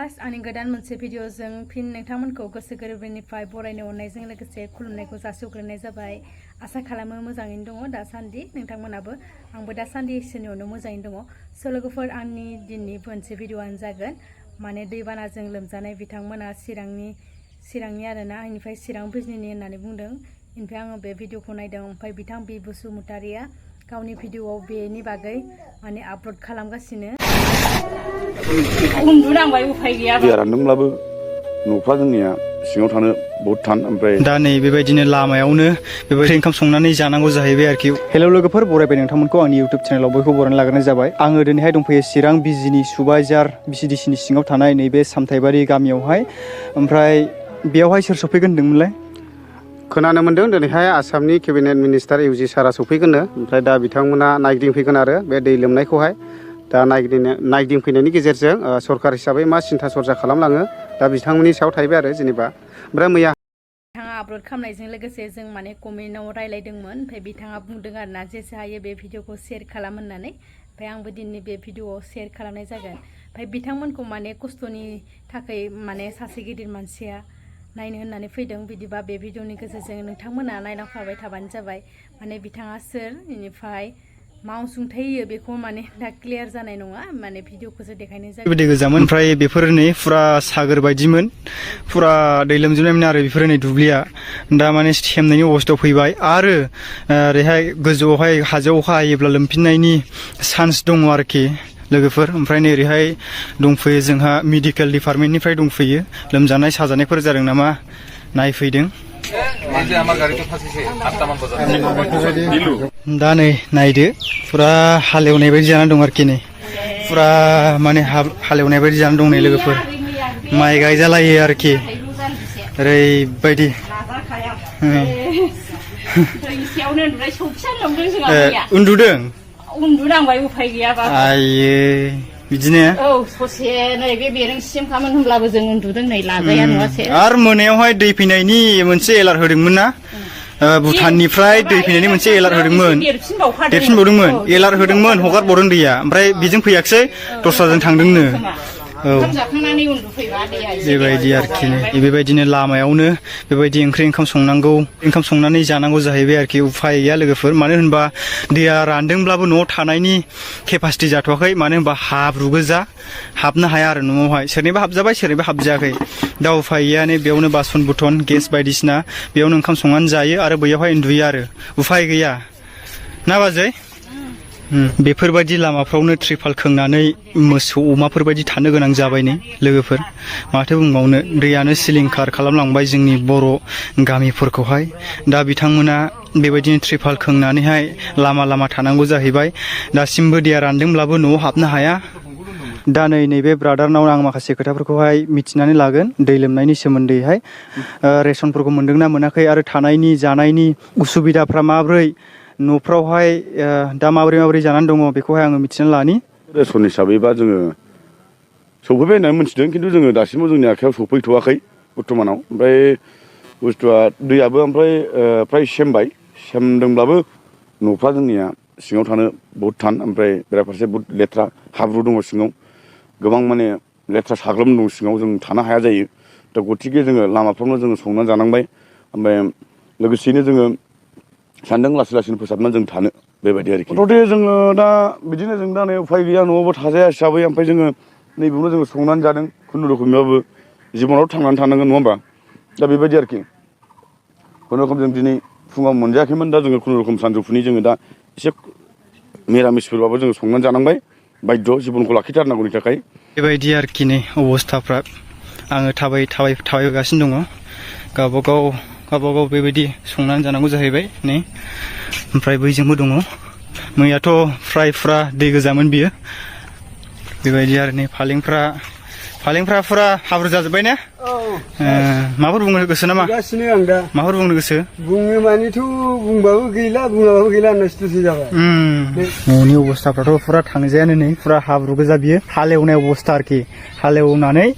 Viewers आंनि गोदान मोनसे भिडिअजों फिन नोंथांमोनखौ गोसो गोरबोनिफ्राय बरायनो अननायजों लोगोसे खुलुमनायखौ जासिहरग्रोनाय जाबाय। आसा खालामो मोजाङैनो दङ दासान्दि नोंथांमोनाबो आंबो दासान्दि इसोरनि अननायाव मोजाङैनो दङ। स' लोगोफोर आंनि दिननि मोनसे भिडिअआनो जागोन माने दैबानाजों लोमजानाय बिथांमोना चिरांनि आरोना आंनिफ्राय चिरां बिजनिनि होननानै बुंदों। ओमफ्राय आङो बे भिडिअखौ नायदों ओमफ्राय बिथां बि बसुमतारिया गावनि भिडिअआव बेनि बागै माने आपल'ड खालामगासिनो। उन्दुनांबाय उफाय गैया। दैया रानदोंब्लाबो न'फ्रा जोंनिया सिङाव थानो बहुत थान। ओमफ्राय दा नै बेबायदिनो लामायावनो बेबायदि ओंखाम संनानै जानांगौ जाहैबाय आरोखि। हेलौ लोगोफोर, बरायबाय नोंथांमोनखौ आंनि इउटिउब चेनेलाव बयखौ बरायना लाग्रोनाय जाबाय। आङो दिनैहाय दंफैयो चिरां बिजिनि सुबाइजार बिसिडिसिनि सिङाव थानाय नैबे सामथाइबारि गामियावहाय। ओमफ्राय बेयावहाय सोर सफैगोन होनदोंमोनलाय? खोनानो मोन्दों दिनैहाय आसामनि केबिनेट मिनिस्टार इउजि सारा सफैगोननो। ओमफ्राय दा बिथांमोना नायगिदिंफैगोन आरो बे दै लोमनायखौहाय दा नायगिदिंफैनायनि गेजेरजों सरकार हिसाबै मा सिन्था सरजा खालामलाङो दा बिथांमोननि सायाव थाहैबाय आरो जेनेबा। ओमफ्राय मैया बिथाङा आपल'ड खालामनायजों लोगोसे जों माने कमेन्टआव रायलायदोंमोन। ओमफ्राय बिथाङा बुंदों आरोना जेसे हायो बे भिडिअखौ शेयार खालाम होननानै। ओमफ्राय आंबो दिनै बे भिडिअआव शेयार खालामनाय जागोन। ओमफ्राय बिथांमोनखौ माने खस्थ'नि थाखाय माने सासे गिदिर मानसिया नायनो होननानै फैदों। बिदिबा बे भिडिअनि गेजेरजों नोंथांमोना नायलांफाबाय थाबानो जाबाय। माने बिथाङा सोर, बेनिफ्राय मा अनसुंथाइ होयो बेखौ माने दा क्लियार जानाय नङा, माने भिडिअखौसो देखायनाय जागोन। दै गोजामोन, ओमफ्राय बेफोर नै फुरा सागोर बायदिमोन, फुरा दै लोमजोबनायमोन आरो बेफोर नै दुब्लिया दा माने सेमनायनि अबस्थायाव फैबाय। आरो ओरैहाय गोजौआवहाय हाजोआव अखा हायोब्ला लोमफिननायनि चान्स दङ आरोखि लोगोफोर। ओमफ्राय नै ओरैहाय दंफैयो जोंहा मेडिकेल डिपार्टमेन्टनिफ्राय दंफैयो, लोमजानाय साजानायफोर जादों नामा नायफैदों। दा नै नायदो फुरा हालेवनाय बायदि जानानै दं आरोखि। नै फुरा माने हालेवनाय बायदि जानानै दं नै लोगोफोर, माइ गायजालायो आरोखि ओरैबायदि। उन्दुदों? उन्दुनांबाय उफाय गैयाबा। आयो बिदिनो। औ ससे नैबे बेरेंसिम खामोन होनब्लाबो जों उन्दुदों नै लाजाया नङासै। आरो मोनायावहाय दै फैनायनि मोनसे एलार्ट होदोंमोन ना, भुटाननिफ्राय दै फैनायनि मोनसे एलार्ट होदोंमोन, देरफिनबावदोंमोन, एलार्ट होदोंमोन, हगारबावदों दैया। ओमफ्राय बेजों फैयाखिसै, दस्राजों थांदोंनो। औ बेबायदि आरोखि। बेबायदिनो लामायावनो बेबायदि ओंखाम संनांगौ, ओंखाम संनानै जानांगौ जाहैबाय आरोखि। उफाय गैया लोगोफोर, मानो होनबा दैया रानदोंब्लाबो न'आव थानायनि केपासिटि जाथ'वाखै। मानो होनबा हाब्रु गोजा, हाबनो हाया आरो न'आवहाय। सोरनिबा हाबजाबाय, सोरनिबा हाबजायाखै। दा उफाय गैया, नै बेयावनो बासन बुथन गेस बायदिसिना बेयावनो ओंखाम संनानै जायो आरो बैयावहाय उन्दुयो आरो। उफाय गैया ना बाजै? बेफोरबायदि लामाफ्रावनो त्रिपाल खोंनानै मोसौ अमाफोरबायदि थानो गोनां जाबाय नै लोगोफोर। माथो बुंबावनो, दैयानो सिलिंखार खालामलांबाय जोंनि बर' गामिफोरखौहाय। दा बिथांमोना बेबायदिनो त्रिपाल खोंनानैहाय लामा लामा थानांगौ जाहैबाय। दासिमबो दैया रानदोंब्लाबो न'आव हाबनो हाया। दा नैबे ब्रादारनाव आं माखासे खोथाफोरखौहाय मिथिनानै लागोन दै लोमनायनि सोमोन्दैहाय। रेसनफोरखौ मोनदोंना मोनाखै आरो थानायनि जानायनि उसुबिदाफ्रा माब्रै, न'फ्रावहाय दा माबोरै जानानै दङ बेखौहाय आङो मिथिनानै लानि। रेसन हिसाबैबा जोङो सफैबाय होननानै मिथिदों, खिन्थु जोङो दासिमबो जोंनि आखायाव सफैथ'वाखै बर्थमानाव। ओमफ्राय बुस्थुआ दैयाबो ओमफ्राय फ्राय सेमदोंब्लाबो न'फ्रा जोंनिया सिङाव थानो बहुत थान। ओमफ्राय बेराफारसे बहुत लेथ्रा हाब्रु दङ सिङाव, गोबां माने लेथ्रा साग्लोम दं सिङाव, जों थानो हाया जायो। दा गथिखे जोङो लामाफ्रावनो जोङो संनानै जानांबाय। ओमफ्राय लोगोसेयैनो जोङो सानदों लासै लासैनो फोसाबनानै जों थानो, बेबायदि आरोखि। मथथे जोङो दा बिदिनो जों दा नै उफाय गैया, न'आवबो थाजाया हिसाबै। ओमफ्राय जोङो नैबेयावनो जोङो संनानै जादों खुनुरुखुमबाबो, जिबनाव थांनानै थानांगोन नङा होमबा। दा बेबायदि आरोखि। खुनुरुखुम जों दिनै फुङाव मोनजायाखैमोन, दा जोङो खुनुरुखुम सानजौफुनि जोङो दा एसे मिरामिसफोरबाबो जोङो संनानै जानांबाय, बायध्य जिबनखौ लाखिथारनांगौनि थाखाय। बेबायदि आरोखि नै अबस्थाफ्रा। आङो थाबायगासिनो दङ, गावबागाव बेबायदि संनानै जानांगौ जाहैबाय नै। ओमफ्राय बैजोंबो दङ, मैयाथ' फुरा दै गोजामोन बियो। बेबायदि आरो नै फालेंफ्रा फुरा हाब्रु जाजोब्बाय ने? माफोर बुंनो गोसो नामा? गासिनो आं दा माफोर बुंनो गोसो? बुङो मानिथ' बुंबाबो गैला, बुङाबाबो गैला होननायसोसो जाबाय। न'नि अबस्थाफ्राथ' फुरा थांजायानो नै, फुरा हाब्रु गोजा बियो। हालेवनाय अबस्था आरोखि, हालेवनानै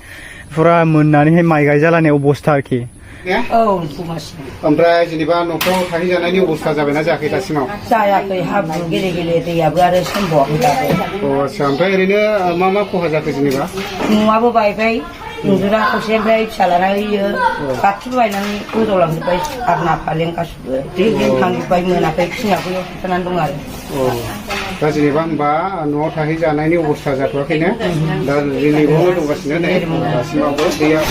फुरा मोननानैहाय माइ गायजालायनाय अबस्था आरोखि। ओमफ्राय जेनेबा न'फ्राव थाहैजानायनि अबस्था जाबायना जायाखै दासिमाव? जायाखै, हाब्रु गेले दैयाबो आरो सोमबावाखै दाबो। आच्छा, ओमफ्राय ओरैनो मा खहा जाखो जेनेबा? न'आबो बायबाय, इन्जुरा खावसे ओमफ्राय फिसालाना होयो गासिबो बायनानै गोजावलांजोब्बाय आरना फालें गासिबो दै थांजोब्बाय मोनाखै खिनियाबो होबथानानै दं आरो दा जेनेबा होमबा न'आव थाहैजानायनि अबस्था जाथ'वाखैनो दा रिलिफआवनो दंगासिनो नै दासिमावबो दैया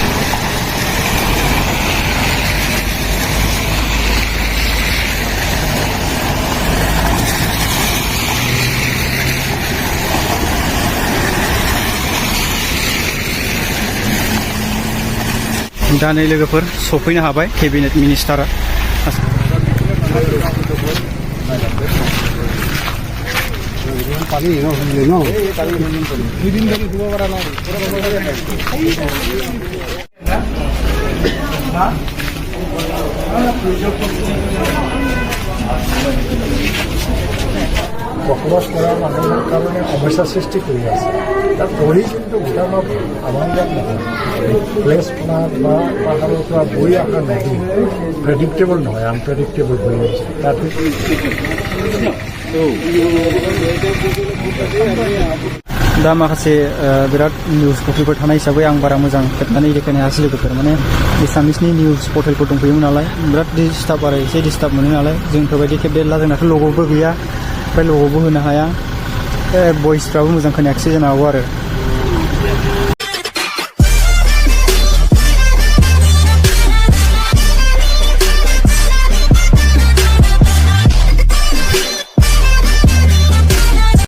दा नै लोगोफोर सफैनो हाबाय केबिनेट मिनिस्टारा বসবাস কৰা মানুহৰ কাৰণে সমস্যাৰ সৃষ্টি কৰি আছে তাত পৰি কিন্তু ভূটানত আমাৰ ইয়াত নহয় প্লেছ খনত বা পাহাৰৰ পৰা বৈ অহা নদী প্ৰেডিক্টেবল নহয় আনপ্ৰেডিক্টেবল হৈ আছে তাত दा माखासे बिराद निउज पर्टेलफोर थानाय हिसाबै आं बारा मोजां खेबनानै देखायनो हायासै लोगोफोर माने एसामिसनि निउज पर्टेलफोर दंफैयोमोन नालाय बिराद डिस्टार्ब आरो एसे डिस्टार्ब मोनो नालाय जोंफोरबायदि खेबदेरला जोंनाथ' लग'बो गैया ओमफ्राय लग'बो होनो हाया भइसफ्राबो मोजां खोनायाखिसै जानो हागौ आरो